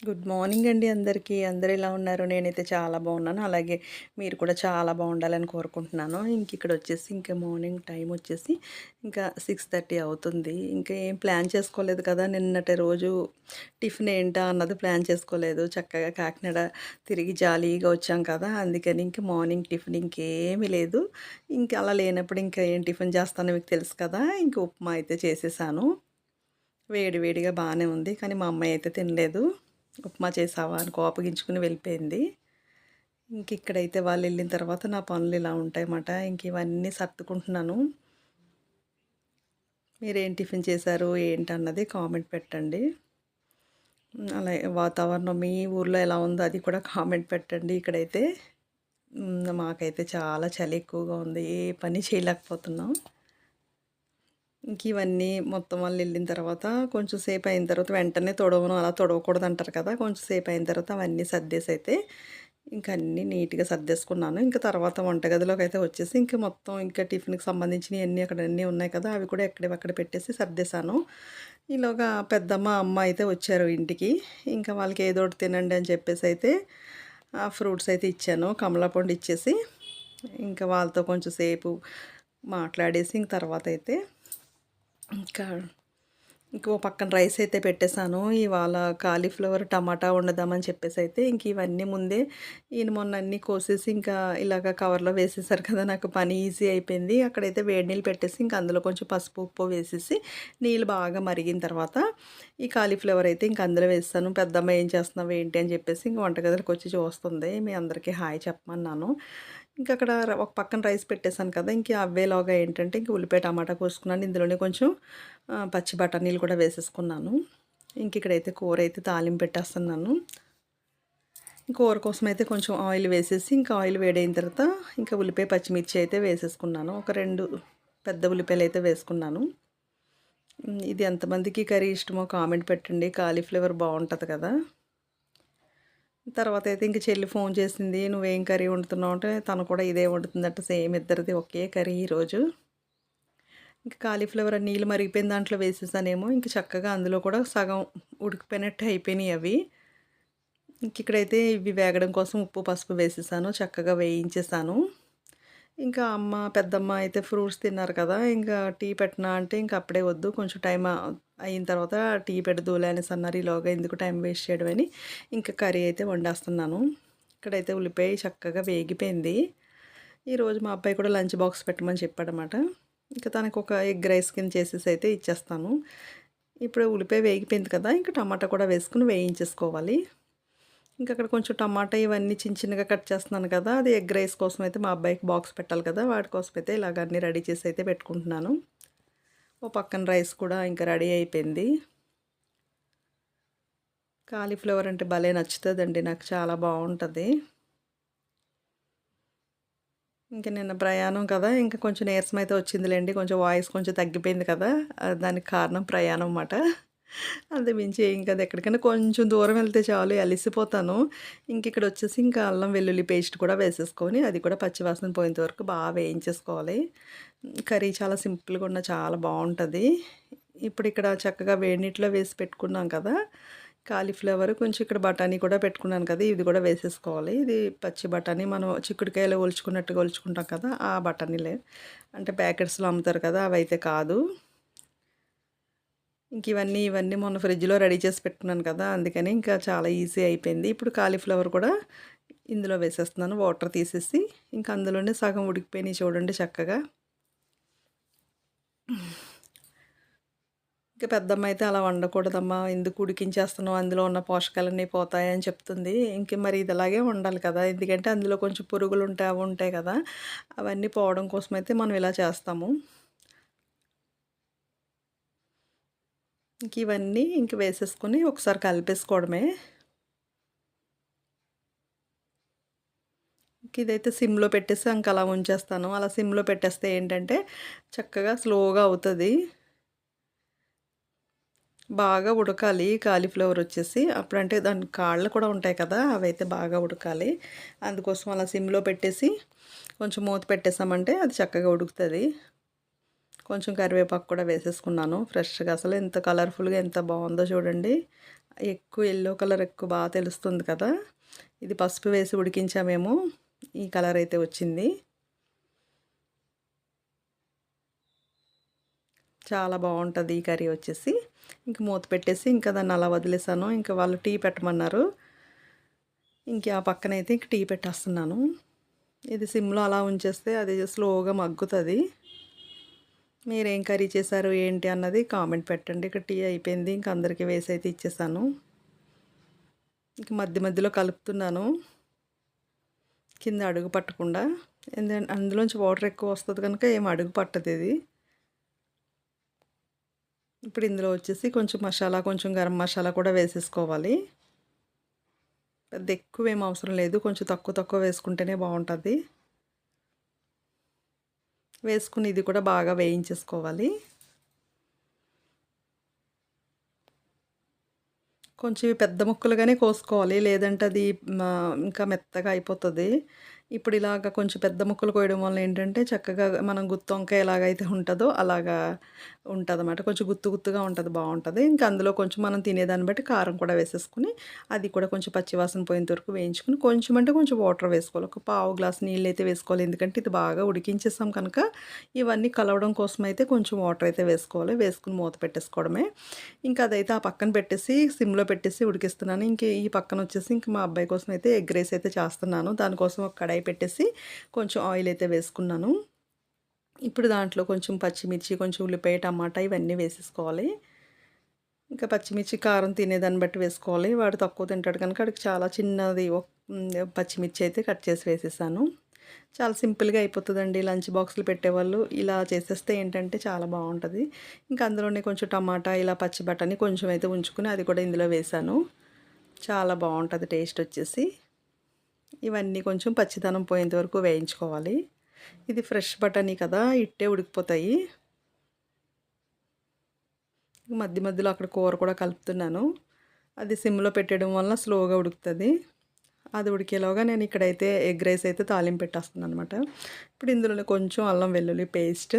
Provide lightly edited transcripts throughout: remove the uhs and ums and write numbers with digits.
Good morning అండి అందరికీ. అందరూ ఎలా ఉన్నారు? నేనైతే చాలా బాగున్నాను. అలాగే మీరు కూడా చాలా బాగుండాలని కోరుకుంటున్నాను. ఇంకా మార్నింగ్ టైం వచ్చేసి ఇంకా 6:30 అవుతుంది. ఇంకా ఏం ప్లాన్ చేసుకోలేదు కదా! నిన్నటి రోజు టిఫిన్ ఏంటా అన్నది ప్లాన్ చేసుకోలేదు. చక్కగా కాకినాడ తిరిగి జాలీగా వచ్చాం కదా! అందుకని ఇంక మార్నింగ్ టిఫిన్ ఇంకేమీ లేదు. ఇంక అలా లేనప్పుడు ఇంకా ఏం టిఫిన్ చేస్తానో మీకు తెలుసు కదా! ఇంక ఉప్మా అయితే చేసేసాను. వేడి వేడిగా బానే ఉంది. కానీ మా అమ్మాయి అయితే తినలేదు. ఉప్మా చేసావా అని కోపగించుకుని వెళ్ళిపోయింది. ఇక్కడైతే వాళ్ళెళ్ళిన తర్వాత నా పనులు ఇలా ఉంటాయన్నమాట. ఇవన్నీ సర్దుకుంటున్నాను. మీరేం టిఫిన్ చేశారు ఏంటన్నది కామెంట్ పెట్టండి. అలాగే వాతావరణం మీ ఊర్లో ఎలా ఉందో అది కూడా కామెంట్ పెట్టండి. ఇక్కడైతే మాకైతే చాలా చలి ఎక్కువగా ఉంది. ఏ పని చేయలేకపోతున్నాం. ఇవన్నీ మొత్తం వాళ్ళెళ్ళిన తర్వాత కొంచెం సేపు అయిన తర్వాత వెంటనే తొడవను, అలా తొడవకూడదంటారు కదా! కొంచెం సేపు అయిన తర్వాత అవన్నీ సర్దేసైతే అన్నీ నీట్‌గా సర్దేసుకున్నాను. తర్వాత వంటగదిలోకైతే వచ్చేసి మొత్తం టిఫిన్‌కి సంబంధించినయన్నీ అక్కడ అన్నీ ఉన్నాయి కదా! అవి కూడా ఎక్కడివక్కడ పెట్టేసి సర్దేశాను. ఈలోగా పెద్దమ్మ, అమ్మ అయితే వచ్చారు ఇంటికి. వాళ్ళకి ఏదో ఒకటి తినండి అని చెప్పేసైతే ఫ్రూట్స్ అయితే ఇచ్చాను. కమలా పండు ఇచ్చేసి వాళ్ళతో కొంచెం సేపు మాట్లాడేసి తర్వాతైతే ఇంకా ఇంకో పక్కన రైస్ అయితే పెట్టేశాను. ఇవాళ కాలీఫ్లవర్ టమాటా వండుదామని చెప్పేసైతే ఇవన్నీ ముందే ఈయన మొన్న అన్నీ కోసేసి ఇలాగ కవర్‌లో వేసేసారు కదా! నాకు పని ఈజీ అయిపోయింది. అక్కడైతే వేడి నీళ్ళు పెట్టేసి అందులో కొంచెం పసుపు, ఉప్పు వేసేసి నీళ్ళు బాగా మరిగిన తర్వాత ఈ కాలీఫ్లవర్ అయితే అందులో వేసేసాను. పెద్దమ్మ ఏం చేస్తున్నావు ఏంటి అని చెప్పేసి వంటగదిలోకి వచ్చి చూస్తుంది. మీ అందరికీ హాయ్ చెప్పమన్నాను. అక్కడ ఒక పక్కన రైస్ పెట్టేసాను కదా! అవ్వేలోగా ఏంటంటే ఉల్లిపాయ, టమాటా కోసుకున్నాను. ఇందులోనే కొంచెం పచ్చి బఠానీలు కూడా వేసేసుకున్నాను. ఇక్కడైతే కూర అయితే తాలింపు పెట్టేస్తున్నాను. కూర కోసం అయితే కొంచెం ఆయిల్ వేసేసి ఆయిల్ వేడైన తర్వాత ఉల్లిపాయ, పచ్చిమిర్చి అయితే వేసేసుకున్నాను. ఒక 2 పెద్ద ఉల్లిపాయలు అయితే వేసుకున్నాను. ఇది ఎంతమందికి కర్రీ ఇష్టమో కామెంట్ పెట్టండి. కాలీఫ్లవర్ బాగుంటుంది కదా! తర్వాత అయితే చెల్లి ఫోన్ చేసింది. "నువ్వేం కర్రీ వండుతున్నావు?" అంటే తను కూడా ఇదే వండుతుందట. సేమ్ ఇద్దరిది ఒకే కర్రీ ఈరోజు. కాలీఫ్లవర్ నీళ్ళు మరిగిపోయిన దాంట్లో వేసేసానేమో చక్కగా అందులో కూడా సగం ఉడికిపోయినట్టు అయిపోయినాయి అవి. ఇక్కడైతే ఇవి వేగడం కోసం ఉప్పు, పసుపు వేసేసాను. చక్కగా వేయించేసాను. అమ్మ, పెద్దమ్మ అయితే ఫ్రూట్స్ తిన్నారు కదా! టీ పెట్టనా అంటే అప్పుడే వద్దు, కొంచెం టైం అయిన తర్వాత టీ పెడదువులే అనేసి అన్నారు. ఈలోగా ఎందుకు టైం వేస్ట్ చేయడం అని కర్రీ అయితే వండేస్తున్నాను. ఇక్కడైతే ఉల్లిపాయ చక్కగా వేగిపోయింది. ఈరోజు మా అబ్బాయి కూడా లంచ్ బాక్స్ పెట్టమని చెప్పాడనమాట. తనకు ఒక ఎగ్ రైస్ కింద చేసేసి అయితే ఇచ్చేస్తాను. ఇప్పుడు ఉల్లిపాయ వేగిపోయింది కదా! టమాటా కూడా వేసుకుని వేయించేసుకోవాలి. అక్కడ కొంచెం టమాటా ఇవన్నీ చిన్న చిన్నగా కట్ చేస్తున్నాను కదా! అది ఎగ్ రైస్ కోసం అయితే మా అబ్బాయికి బాక్స్ పెట్టాలి కదా! వాడి కోసం అయితే ఇలాగ అన్నీ రెడీ చేసి అయితే పెట్టుకుంటున్నాను. ఓ పక్కన రైస్ కూడా రెడీ అయిపోయింది. కాలీఫ్లవర్ అంటే భలే నచ్చుతుందండి. నాకు చాలా బాగుంటుంది. నిన్న ప్రయాణం కదా! కొంచెం నీరసం అయితే వచ్చిందిలేండి. కొంచెం వాయిస్ కొంచెం తగ్గిపోయింది కదా! దానికి కారణం ప్రయాణం అన్నమాట. అంతకుమించి ఏం కాదు. ఎక్కడికైనా కొంచెం దూరం వెళ్తే చాలు అలిసిపోతాను. ఇక్కడ వచ్చేసి అల్లం వెల్లుల్లి పేస్ట్ కూడా వేసేసుకొని అది కూడా పచ్చివాసన పోయేంత వరకు బాగా వేయించేసుకోవాలి. కర్రీ చాలా సింపుల్‌గా ఉన్న చాలా బాగుంటుంది. ఇప్పుడు ఇక్కడ చక్కగా వేడి నీటిలో వేసి పెట్టుకున్నాం కదా! కాలీఫ్లవర్ కొంచెం ఇక్కడ బఠానీ కూడా పెట్టుకున్నాను కదా! ఇది కూడా వేసేసుకోవాలి. ఇది పచ్చి బఠానీ మనం చిక్కుడుకాయలు ఒలుచుకున్నట్టుగా ఒలుచుకుంటాం కదా! ఆ బఠానీలే. అంటే ప్యాకెట్స్‌లో అమ్ముతారు కదా! అవైతే కాదు. ఇవన్నీ మొన్న ఫ్రిడ్జ్‌లో రెడీ చేసి పెట్టుకున్నాను కదా! అందుకని చాలా ఈజీ అయిపోయింది. ఇప్పుడు కాలీఫ్లవర్ కూడా ఇందులో వేసేస్తున్నాను. వాటర్ తీసేసి అందులోనే సగం ఉడికిపోయినాయి చూడండి చక్కగా. పెద్దమ్మ అయితే అలా వండకూడదమ్మా, ఎందుకు ఉడికించేస్తున్నావు, అందులో ఉన్న పోషకాలన్నీ పోతాయని చెప్తుంది. మరి ఇది అలాగే ఉండాలి కదా! ఎందుకంటే అందులో కొంచెం పురుగులు ఉంటాయి, అవి ఉంటాయి కదా! అవన్నీ పోవడం కోసం అయితే మనం ఇలా చేస్తాము. ఇవన్నీ వేసేసుకొని ఒకసారి కలిపేసుకోవడమే. ఇదైతే సిమ్‌లో పెట్టేసి అలా ఉంచేస్తాను. అలా సిమ్‌లో పెట్టేస్తే ఏంటంటే చక్కగా స్లోగా అవుతది. బాగా ఉడకాలి కాలీఫ్లవర్ వచ్చేసి. అప్పుడంటే దాని కాళ్ళు కూడా ఉంటాయి కదా! అవైతే బాగా ఉడకాలి. అందుకోసం అలా సిమ్‌లో పెట్టేసి కొంచెం మూత పెట్టేసామంటే అది చక్కగా ఉడుకుతది. కొంచెం కరివేపాకు కూడా వేసేసుకున్నాను ఫ్రెష్‌గా. అసలు ఎంత కలర్‌ఫుల్‌గా ఎంత బాగుందో చూడండి. ఎక్కువ యెల్లో కలర్ ఎక్కువ బాగా తెలుస్తుంది కదా! ఇది పసుపు వేసి ఉడికించామేమో ఈ కలర్ అయితే వచ్చింది. చాలా బావుంటది ఈ కర్రీ వచ్చేసి. ఇంక మూత పెట్టేసి ఇంకా దాన్ని అలా వదిలేసాను. ఇంక వాళ్ళు టీ పెట్టమన్నారు. ఇంక ఆ పక్కనైతే ఇంక టీ పెట్టేస్తున్నాను. ఇది సిమ్‌లో అలా ఉంచేస్తే అది స్లోగా మగ్గుతది. మీరేం కర్రీ చేశారు ఏంటి అన్నది కామెంట్ పెట్టండి. ఇక్కడ టీ అయిపోయింది. ఇంక అందరికీ వేసైతే ఇచ్చేసాను. ఇంక మధ్య మధ్యలో కలుపుతున్నాను. కింద అడుగు పట్టకుండా. అందులోంచి వాటర్ ఎక్కువ వస్తది కనుక ఏం అడుగు పట్టదిది. ఇప్పుడు ఇందులో వచ్చేసి కొంచెం మసాలా, కొంచెం గరం మసాలా కూడా వేసేసుకోవాలి. పెద్ద ఎక్కువేం అవసరం లేదు. కొంచెం తక్కువ తక్కువ వేసుకుంటేనే బావుంటది. వేసుకుని ఇది కూడా బాగా వేయించేసుకోవాలి. కొంచెం పెద్ద ముక్కలుగానే కోసుకోవాలి. లేదంటే అది ఇంకా మెత్తగా అయిపోతది. ఇప్పుడు ఇలాగ కొంచెం పెద్ద ముక్కలు కోయడం వల్ల ఏంటంటే చక్కగా మనం గుత్తి వంకాయ ఎలాగైతే ఉంటదో అలాగా ఉంటదన్నమాట. కొంచెం గుత్తు గుత్తుగా ఉంటది బావుంటది. ఇంకా అందులో కొంచెం మనం తినేదాన్ని బట్టి కారం కూడా వేసేసుకొని అది కూడా కొంచెం పచ్చి వాసన పోయేంత వరకు వేయించుకొని కొంచెం అంటే కొంచెం వాటర్ వేసుకోవాలి. ఒక పావు గ్లాస్ నీళ్ళైతే వేసుకోవాలి. ఎందుకంటే ఇది బాగా ఉడికించేసాం కనుక ఇవన్నీ కలవడం కోసం అయితే కొంచెం వాటర్ అయితే వేసుకోవాలి. వేసుకొని మూత పెట్టేసుకోవడమే. ఇంకా అదైతే ఆ పక్కన పెట్టేసి సిమ్‌లో పెట్టేసి ఉడికిస్తున్నాను. ఇంక ఈ పక్కన వచ్చేసి ఇంక మా అబ్బాయి కోసం అయితే ఎగ్ రైస్ అయితే చేస్తున్నాను. దానికోసం ఒక కడాయి పెట్టేసి కొంచెం ఆయిల్ అయితే వేసుకున్నాను. ఇప్పుడు దాంట్లో కొంచెం పచ్చిమిర్చి, కొంచెం ఉల్లిపాయ, టమాటా ఇవన్నీ వేసేసుకోవాలి. ఇంకా పచ్చిమిర్చి కారం తినేదాన్ని బట్టి వేసుకోవాలి. వాడు తక్కువ తింటాడు కనుక వాడికి చాలా చిన్నది పచ్చిమిర్చి అయితే కట్ చేసి వేసేసాను. చాలా సింపుల్‌గా అయిపోతదండి. లంచ్ బాక్స్‌లు పెట్టేవాళ్ళు ఇలా చేసేస్తే ఏంటంటే చాలా బావుంటది. ఇంకా అందులోనే కొంచెం టమాటా, ఇలా పచ్చి బఠానీ కొంచెం అయితే ఉంచుకొని అది కూడా ఇందులో వేశాను. చాలా బావుంటది టేస్ట్ వచ్చేసి. ఇవన్నీ కొంచెం పచ్చిదనం పోయేంత వరకు వేయించుకోవాలి. ఇది ఫ్రెష్ బఠానీ కదా! ఇట్టే ఉడికిపోతాయి. మధ్య మధ్యలో అక్కడ కూర కూడా కలుపుతున్నాను. అది సిమ్‌లో పెట్టడం వల్ల స్లోగా ఉడుకుతది. అది ఉడికేలోగా నేను ఇక్కడైతే ఎగ్ రైస్ అయితే తాలింపు పెట్టేస్తున్నాననమాట. ఇప్పుడు ఇందులోనే కొంచెం అల్లం వెల్లుల్లి పేస్ట్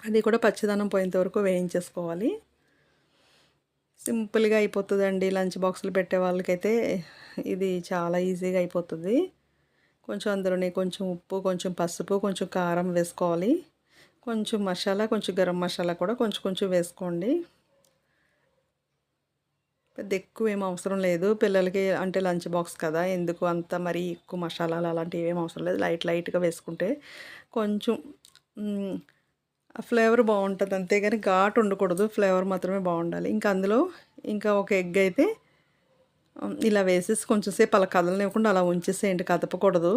అది కూడా పచ్చిదనం పోయేంత వరకు వేయించేసుకోవాలి. సింపుల్‌గా అయిపోతదండి. లంచ్ బాక్స్‌లు పెట్టే వాళ్ళకైతే ఇది చాలా ఈజీగా అయిపోతది. కొంచెం అందులోనే కొంచెం ఉప్పు, కొంచెం పసుపు, కొంచెం కారం వేసుకోవాలి. కొంచెం మసాలా, కొంచెం గరం మసాలా కూడా కొంచెం కొంచెం వేసుకోండి. పెద్ద ఎక్కువేం అవసరం లేదు. పిల్లలకి అంటే లంచ్ బాక్స్ కదా! ఎందుకు అంత మరీ ఎక్కువ మసాలాలు అలాంటివి ఏమి అవసరం లేదు. లైట్‌గా వేసుకుంటే కొంచెం హ్మ్. ఆ ఫ్లేవర్ బావుంటది. అంతేగాని ఘాటు ఉండకూడదు. ఫ్లేవర్ మాత్రమే బావుండాలి. ఇంకా అందులో ఇంకా ఒక ఎగ్ అయితే ఇలా వేసేసి కొంచెం సేపు అలా కదలనివ్వకుండా అలా ఉంచేసేయండి. కదపకూడదు.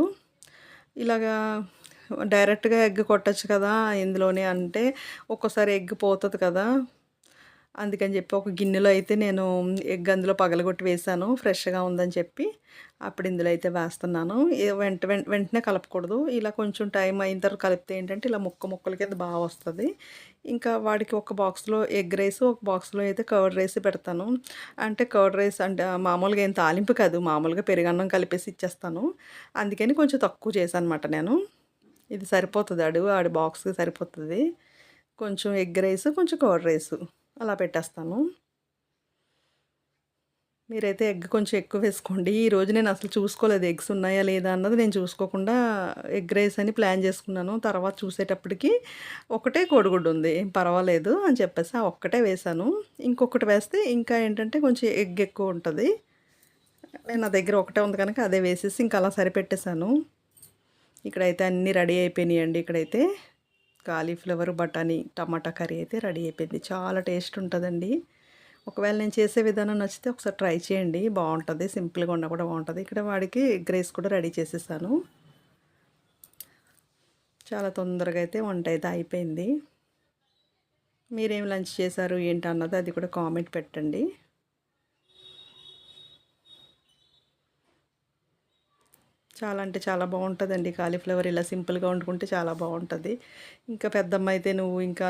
ఇలాగా డైరెక్ట్‌గా ఎగ్ కొట్టొచ్చు కదా! ఇందులోనే అంటే ఒక్కోసారి ఎగ్ పోతది కదా! అందుకని చెప్పి ఒక గిన్నెలో అయితే నేను ఎగ్ అందులో పగలగొట్టి వేశాను. ఫ్రెష్‌గా ఉందని చెప్పి. అప్పుడు ఇందులో అయితే వేస్తున్నాను. వెంటనే కలపకూడదు. ఇలా కొంచెం టైం అయిన తర్వాత కలిపితే ఏంటంటే ఇలా ముక్కల కింద బా వస్తది. ఇంకా వాడికి ఒక బాక్స్‌లో ఎగ్ రైస్, ఒక బాక్స్‌లో అయితే కర్డ్ రైస్ పెడతాను. అంటే కర్డ్ రైస్ అంటే మామూలుగా ఏం తాలింపు కాదు. మామూలుగా పెరుగన్నం కలిపేసి ఇచ్చేస్తాను. అందుకని కొంచెం తక్కువ చేశానన్నమాట నేను. ఇది సరిపోతది ఆడి బాక్స్‌కి సరిపోతది. కొంచెం ఎగ్ రైస్, కొంచెం కర్డ్ రైస్ అలా పెట్టేస్తాను. మీరైతే ఎగ్ కొంచెం ఎక్కువ వేసుకోండి. ఈరోజు నేను అసలు చూసుకోలేదు ఎగ్స్ ఉన్నాయా లేదా అన్నది నేను చూసుకోకుండా ఎగ్ రైస్ అని ప్లాన్ చేసుకున్నాను. తర్వాత చూసేటప్పటికి ఒకటే కోడిగుడ్డు ఉంది. ఏం పర్వాలేదు అని చెప్పేసి ఆ ఒక్కటే వేశాను. ఇంకొకటి వేస్తే ఇంకా ఏంటంటే కొంచెం ఎగ్ ఎక్కువ ఉంటది. నా దగ్గర ఒకటే ఉంది కనుక అదే వేసేసి ఇంకా అలా సరిపెట్టేసాను. ఇక్కడైతే అన్నీ రెడీ అయిపోయినాయండి. ఇక్కడైతే కాలీఫ్లవర్, బఠానీ, టమాటా కర్రీ అయితే రెడీ అయిపోయింది. చాలా టేస్ట్ ఉంటదండి. ఒకవేళ నేను చేసే విధానం నచ్చితే ఒకసారి ట్రై చేయండి. బావుంటది. సింపుల్‌గా ఉన్నా కూడా బావుంటది. ఇక్కడ వాడికి ఎగ్ రైస్ కూడా రెడీ చేసేసాను. చాలా తొందరగా అయితే వంట అయితే అయిపోయింది. మీరేం లంచ్ చేశారు ఏంటన్నది అది కూడా కామెంట్ పెట్టండి. చాలా అంటే చాలా బావుంటదండి. కాలీఫ్లవర్ ఇలా సింపుల్‌గా వండుకుంటే చాలా బావుంటది. ఇంకా పెద్దమ్మ అయితే "నువ్వు ఇంకా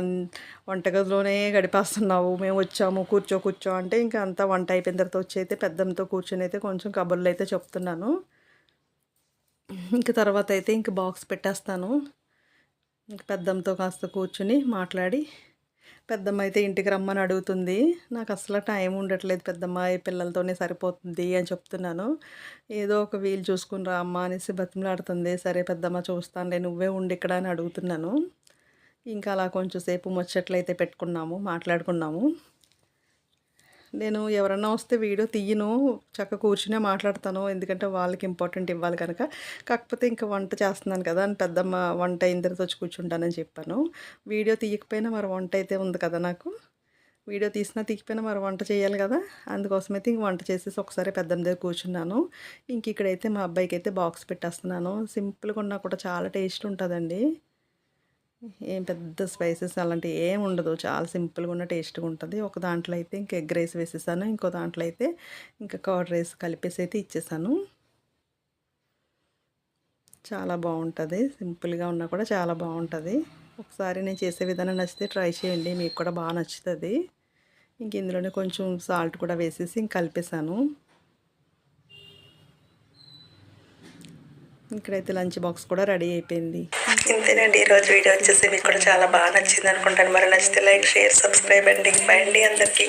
వంటగదిలోనే గడిపేస్తున్నావు. మేము వచ్చాము కూర్చో, కూర్చో" అంటే ఇంకా అంతా వంట అయిపోయిన తర్వాత వచ్చి అయితే పెద్దమ్మతో కూర్చొని అయితే కొంచెం కబుర్లయితే చెప్తున్నాను. ఇంక తర్వాత అయితే ఇంక బాక్స్ పెట్టేస్తాను. ఇంక పెద్దమ్మతో కాస్త కూర్చొని మాట్లాడి పెద్దమ్మ అయితే ఇంటికి రమ్మని అడుగుతుంది. నాకు అసలు టైం ఉండట్లేదు పెద్దమ్మ, ఈ పిల్లలతోనే సరిపోతుంది అని చెప్తున్నాను. ఏదో ఒక వీలు చూసుకొని రా అమ్మ అనేసి బతిమలాడుతుంది. సరే పెద్దమ్మ చూస్తానులే, నువ్వే ఉండు ఇక్కడ అని అడుగుతున్నాను. ఇంకా అలా కొంచెం సేపు ముచ్చట్లయితే పెట్టుకున్నాము, మాట్లాడుకున్నాము. నేను ఎవరన్నా వస్తే వీడియో తీయను, చక్కగా కూర్చునే మాట్లాడతాను. ఎందుకంటే వాళ్ళకి ఇంపార్టెంట్ ఇవ్వాలి కనుక. కాకపోతే ఇంకా వంట చేస్తున్నాను కదా అని పెద్దమ్మ వంట అయిన తర్వాత వచ్చి కూర్చుంటానని చెప్పాను. వీడియో తీయకపోయినా మరి వంట అయితే ఉంది కదా నాకు. వీడియో తీసినా తీయకపోయినా మరి వంట చేయాలి కదా. అందుకోసమైతే ఇంక వంట చేసేసి ఒకసారి పెద్దమ్మ దగ్గర కూర్చున్నాను. ఇంక ఇక్కడైతే మా అబ్బాయికి అయితే బాక్స్ పెట్టేస్తున్నాను. సింపుల్గా ఉన్నా కూడా చాలా టేస్ట్ ఉంటుందండి. ఏం పెద్ద స్పైసెస్ అలాంటివి ఏం ఉండదు. చాలా సింపుల్గా ఉన్న టేస్ట్గా ఉంటుంది. ఒక దాంట్లో అయితే ఇంక ఎగ్ రైస్ వేసేసాను. ఇంకో దాంట్లో అయితే ఇంకా కర్డ్ రైస్ కలిపేసి అయితే ఇచ్చేసాను. చాలా బాగుంటుంది. సింపుల్గా ఉన్నా కూడా చాలా బాగుంటుంది. ఒకసారి నేను చేసే విధానం నచ్చితే ట్రై చేయండి, మీకు కూడా బాగా నచ్చుతుంది. ఇంక ఇందులోనే కొంచెం సాల్ట్ కూడా వేసేసి ఇంక కలిపేసాను. ఇక్కడైతే లంచ్ బాక్స్ కూడా రెడీ అయిపోయింది. ఇంతేనండి ఈరోజు వీడియో వచ్చేసి మీకు కూడా చాలా బాగా నచ్చింది అనుకుంటాను. మరి నచ్చితే లైక్, షేర్, సబ్స్క్రైబ్ అండి. బై అండి అందరికీ.